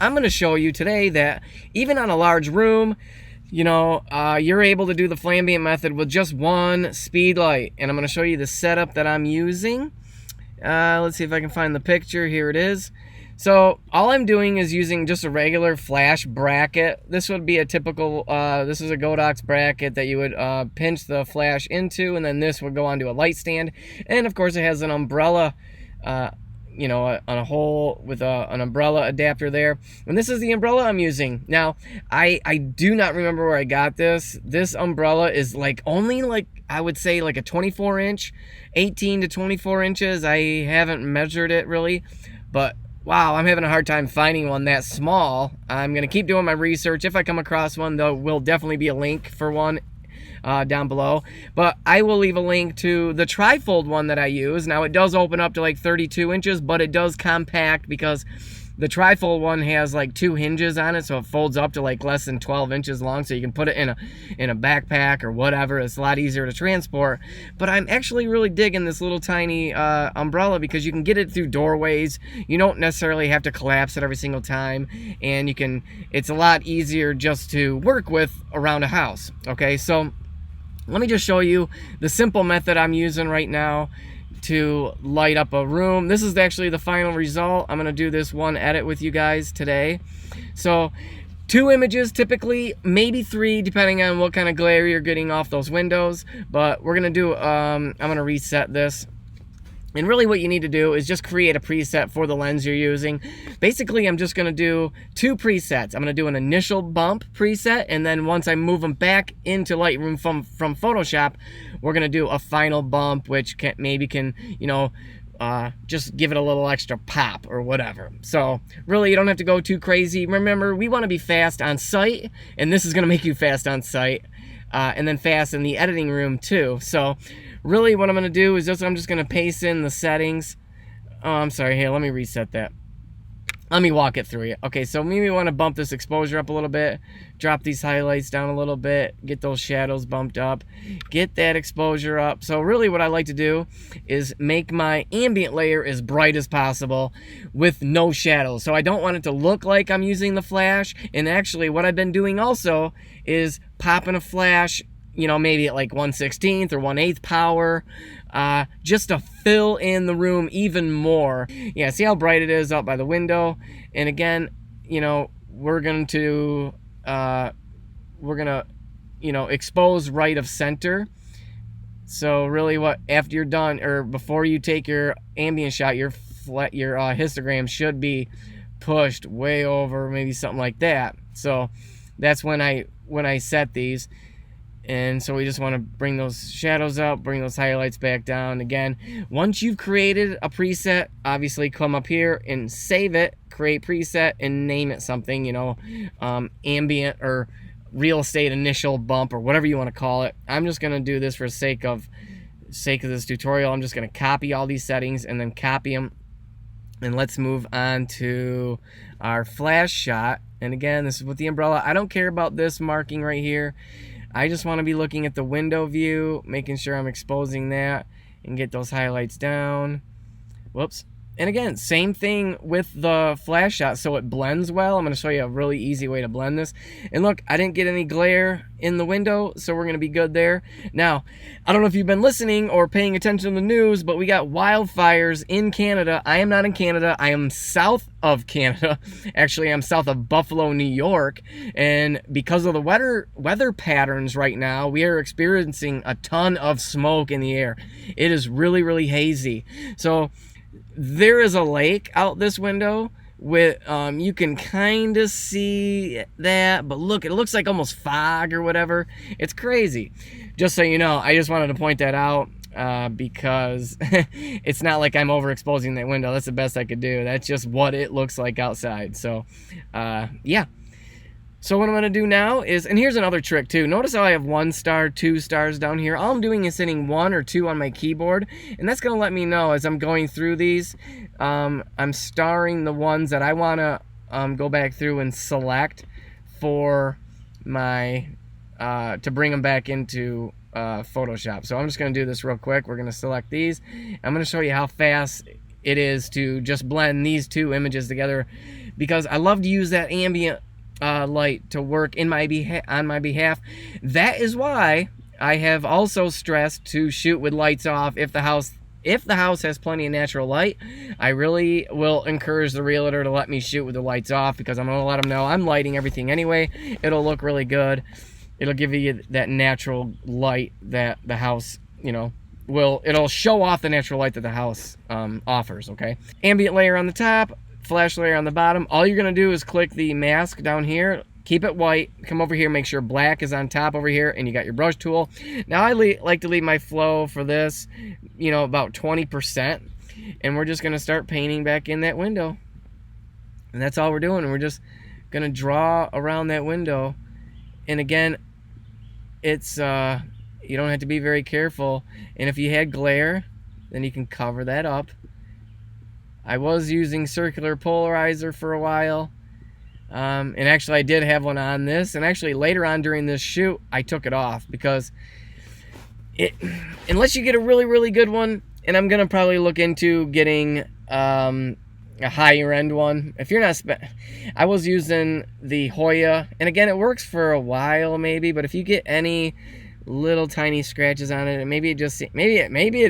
I'm going to show you today that even on a large room, you're able to do the flambient method with just one speed light. And I'm going to show you the setup that I'm using. Let's see if I can find the picture. Here it is. So all I'm doing is using just a regular flash bracket. This would be a typical, this is a Godox bracket that you would pinch the flash into, and then this would go onto a light stand. And of course it has an umbrella, on a hole with an umbrella adapter there. And this is the umbrella I'm using. Now, I do not remember where I got this. This umbrella is I would say like a 24 inch, 18 to 24 inches. I haven't measured it really, but wow, I'm having a hard time finding one that small. I'm going to keep doing my research. If I come across one, there will definitely be a link for one down below. But I will leave a link to the trifold one that I use. Now, it does open up to like 32 inches, but it does compact because the trifold one has like 2 hinges on it, so it folds up to like less than 12 inches long, so you can put it in a backpack or whatever. It's a lot easier to transport. But I'm actually really digging this little tiny umbrella because you can get it through doorways. You don't necessarily have to collapse it every single time, and it's a lot easier just to work with around a house. Okay, so let me just show you the simple method I'm using right now to light up a room. This is actually the final result. I'm going to do this one edit with you guys today. So 2 images typically, maybe 3 depending on what kind of glare you're getting off those windows. But we're going to do, I'm going to reset this. And really what you need to do is just create a preset for the lens you're using. Basically, I'm just going to do 2 presets. I'm going to do an initial bump preset, and then once I move them back into Lightroom from Photoshop, we're going to do a final bump, which can just give it a little extra pop or whatever. So really, you don't have to go too crazy. Remember, we want to be fast on site, and this is going to make you fast on site, and then fast in the editing room too. So really what I'm going to do is I'm just going to paste in the settings. Oh, I'm sorry. Here, let me reset that. Let me walk it through you. Okay, so maybe we want to bump this exposure up a little bit, drop these highlights down a little bit, get those shadows bumped up, get that exposure up. So really what I like to do is make my ambient layer as bright as possible with no shadows. So I don't want it to look like I'm using the flash. And actually what I've been doing also is popping a flash, maybe at like 1/16 or 1/8 power, just to fill in the room even more. Yeah, see how bright it is out by the window? And again, we're going to expose right of center. So really after you're done, or before you take your ambient shot, your histogram should be pushed way over, maybe something like that. So that's when I set these. And so we just want to bring those shadows up, bring those highlights back down. Again, once you've created a preset, obviously come up here and save it, create preset, and name it something, ambient or real estate initial bump or whatever you want to call it. I'm just going to do this for the sake of this tutorial. I'm just going to copy all these settings and then copy them. And let's move on to our flash shot. And again, this is with the umbrella. I don't care about this marking right here. I just want to be looking at the window view, making sure I'm exposing that and get those highlights down. Whoops. And again, same thing with the flash shot, so it blends well. I'm going to show you a really easy way to blend this. And look, I didn't get any glare in the window, so we're going to be good there. Now, I don't know if you've been listening or paying attention to the news, but we got wildfires in Canada. I am not in Canada. I am south of Canada. Actually, I'm south of Buffalo, New York. And because of the weather patterns right now, we are experiencing a ton of smoke in the air. It is really, really hazy. So there is a lake out this window with you can kind of see that, but look, it looks like almost fog or whatever. It's crazy. Just so you know, I just wanted to point that out because it's not like I'm overexposing that window. That's the best I could do. That's just what it looks like outside. So yeah. So what I'm going to do now is, and here's another trick too. Notice how I have 1 star, 2 stars down here. All I'm doing is hitting 1 or 2 on my keyboard, and that's going to let me know as I'm going through these. I'm starring the ones that I want to go back through and select for my, to bring them back into Photoshop. So I'm just going to do this real quick. We're going to select these. I'm going to show you how fast it is to just blend these 2 images together. because I love to use that ambient light to work on my behalf. That is why I have also stressed to shoot with lights off if the house has plenty of natural light. I really will encourage the realtor to let me shoot with the lights off, because I'm going to let them know I'm lighting everything anyway. It'll look really good. It'll give you that natural light that the house, it'll show off the natural light that the house offers, okay? Ambient layer on the top, flash layer on the bottom. All you're going to do is click the mask down here, keep it white, come over here, make sure black is on top over here, and you got your brush tool. Now I like to leave my flow for this, about 20%, and we're just going to start painting back in that window. And that's all we're doing, and we're just going to draw around that window. And again, it's you don't have to be very careful, and if you had glare, then you can cover that up. I was using circular polarizer for a while. And actually I did have one on this, and actually later on during this shoot I took it off, because unless you get a really, really good one, and I'm gonna probably look into getting a higher end one. If you're not I was using the Hoya, and again, it works for a while maybe, but if you get any little tiny scratches on it, and maybe it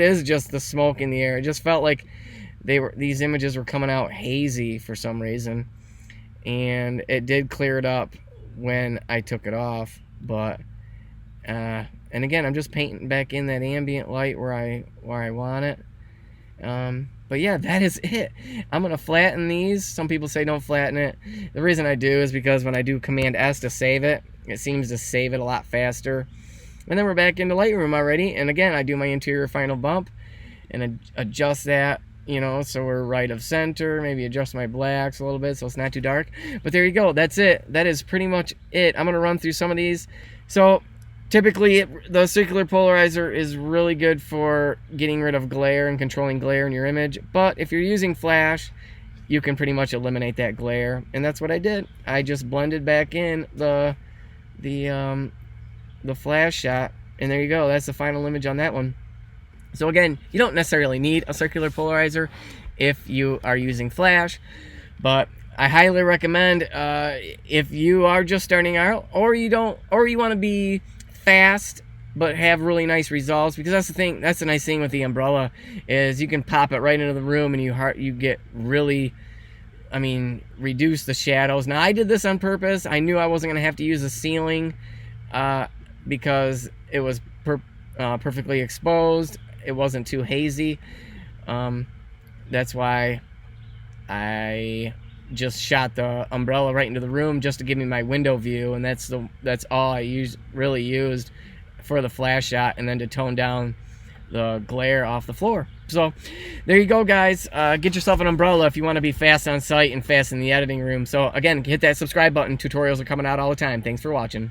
is just the smoke in the air. It just felt like these images were coming out hazy for some reason. And it did clear it up when I took it off, but and again, I'm just painting back in that ambient light where I want it. But yeah, that is it. I'm gonna flatten these. Some people say don't flatten it. The reason I do is because when I do Command S to save it, it seems to save it a lot faster. And then we're back into Lightroom already, and again, I do my interior final bump and adjust that, so we're right of center, maybe adjust my blacks a little bit so it's not too dark. But there you go, that's it. That is pretty much it. I'm gonna run through some of these. So typically the circular polarizer is really good for getting rid of glare and controlling glare in your image, but if you're using flash, you can pretty much eliminate that glare, and that's what I did. I just blended back in the flash shot, and there you go. That's the final image on that one. So again, you don't necessarily need a circular polarizer if you are using flash, but I highly recommend if you are just starting out, or you want to be fast but have really nice results, because that's the nice thing with the umbrella, is you can pop it right into the room and you get really, reduce the shadows. Now I did this on purpose. I knew I wasn't going to have to use a ceiling because it was perfectly exposed. It wasn't too hazy. That's why I just shot the umbrella right into the room just to give me my window view, and that's all I really used for the flash shot, and then to tone down the glare off the floor. So there you go, guys. Get yourself an umbrella if you want to be fast on site and fast in the editing room. So again, hit that subscribe button. Tutorials are coming out all the time. Thanks for watching.